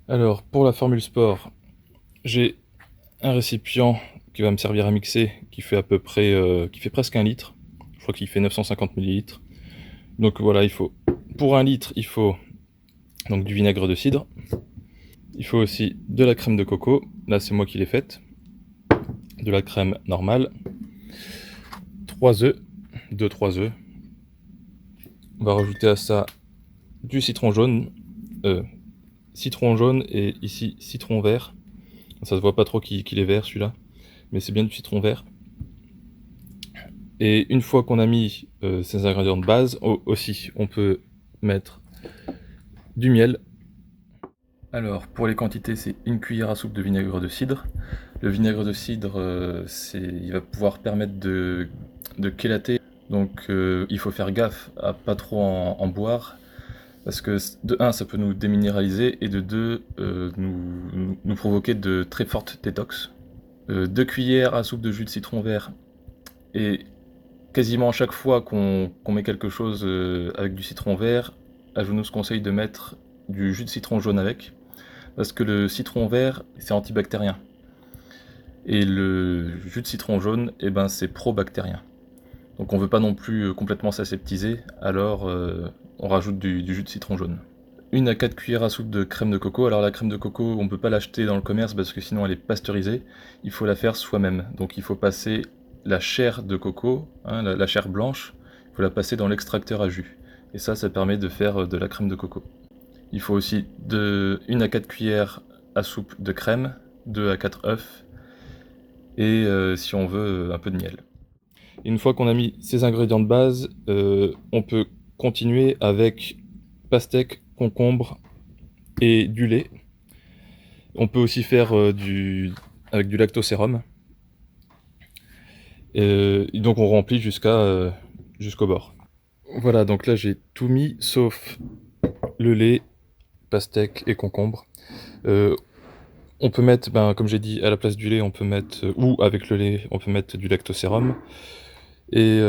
Alors, pour la formule sport, j'ai un récipient qui va me servir à mixer, qui fait à peu près, qui fait presque 1 litre. Je crois qu'il fait 950 millilitres. Donc voilà, pour 1 litre, il faut donc du vinaigre de cidre. Il faut aussi de la crème de coco. Là, c'est moi qui l'ai faite. De la crème normale. 3 œufs. 2-3 œufs. On va rajouter à ça du citron jaune. Citron jaune et ici citron vert. Ça se voit pas trop qu'il est vert celui-là, mais c'est bien du citron vert. Et une fois qu'on a mis ces ingrédients de base, aussi on peut mettre du miel. Alors pour les quantités, c'est 1 cuillère à soupe de vinaigre de cidre. Le vinaigre de cidre, il va pouvoir permettre de chélater, donc il faut faire gaffe à pas trop en boire. Parce que de 1, ça peut nous déminéraliser, et de 2, nous provoquer de très fortes détox. 2 cuillères à soupe de jus de citron vert, et quasiment à chaque fois qu'on met quelque chose avec du citron vert, je nous conseille de mettre du jus de citron jaune avec, parce que le citron vert, c'est antibactérien. Et le jus de citron jaune, eh ben, c'est pro-bactérien. Donc on ne veut pas non plus complètement s'aseptiser, alors on rajoute du jus de citron jaune. 1 à 4 cuillères à soupe de crème de coco. Alors la crème de coco, on ne peut pas l'acheter dans le commerce parce que sinon elle est pasteurisée. Il faut la faire soi-même. Donc il faut passer la chair de coco, hein, la chair blanche, il faut la passer dans l'extracteur à jus. Et ça permet de faire de la crème de coco. Il faut aussi 1 à 4 cuillères à soupe de crème, 2 à 4 œufs, et si on veut, un peu de miel. Une fois qu'on a mis ces ingrédients de base, on peut continuer avec pastèque, concombre et du lait. On peut aussi faire avec du lactosérum. Et donc on remplit jusqu'au bord. Voilà, donc là j'ai tout mis sauf le lait, pastèque et concombre. On peut mettre, comme j'ai dit, à la place du lait, on peut mettre, ou avec le lait, on peut mettre du lactosérum. Et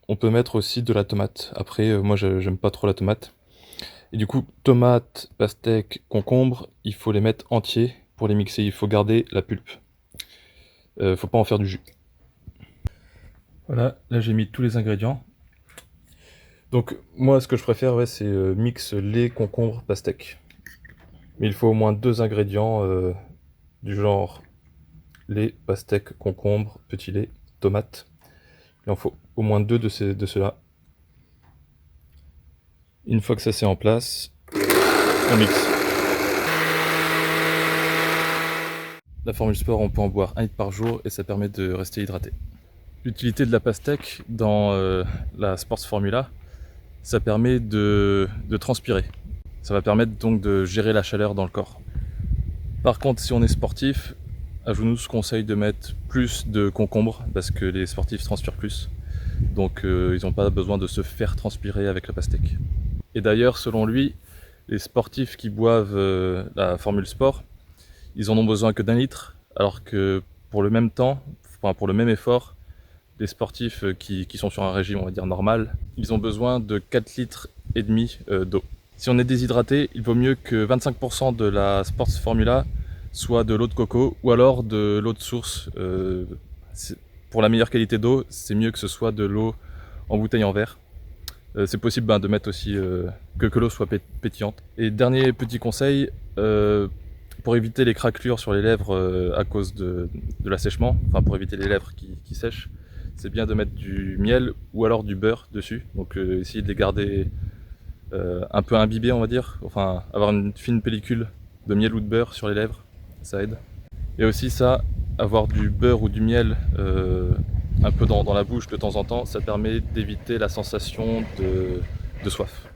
on peut mettre aussi de la tomate. Après, moi j'aime pas trop la tomate. Et du coup, tomate, pastèque, concombre, il faut les mettre entiers pour les mixer. Il faut garder la pulpe. Faut pas en faire du jus. Voilà, là j'ai mis tous les ingrédients. Donc moi ce que je préfère, ouais, c'est mix lait, concombre, pastèque. Mais il faut au moins 2 ingrédients du genre lait, pastèque, concombre, petit lait, tomate. Il en faut au moins 2 de ceux-là. Une fois que ça c'est en place, on mixe. La formule sport, on peut en boire 1 litre par jour et ça permet de rester hydraté. L'utilité de la pastèque dans la Sports Formula, ça permet de transpirer. Ça va permettre donc de gérer la chaleur dans le corps. Par contre, si on est sportif, je nous conseille de mettre plus de concombre parce que les sportifs transpirent plus. Donc ils n'ont pas besoin de se faire transpirer avec la pastèque. Et d'ailleurs, selon lui, les sportifs qui boivent la formule sport, ils en ont besoin que d'1 litre, alors que pour le même temps, enfin pour le même effort, les sportifs qui sont sur un régime, on va dire normal, ils ont besoin de 4 litres et demi d'eau. Si on est déshydraté, il vaut mieux que 25% de la Sports Formula soit de l'eau de coco ou alors de l'eau de source. Pour la meilleure qualité d'eau, c'est mieux que ce soit de l'eau en bouteille en verre. C'est possible de mettre aussi que l'eau soit pétillante. Et dernier petit conseil, pour éviter les craquelures sur les lèvres à cause de l'assèchement, enfin pour éviter les lèvres qui sèchent, c'est bien de mettre du miel ou alors du beurre dessus. Donc essayer de les garder un peu imbibés, on va dire. Enfin, avoir une fine pellicule de miel ou de beurre sur les lèvres, ça aide. Et aussi ça, avoir du beurre ou du miel un peu dans la bouche de temps en temps, ça permet d'éviter la sensation de soif.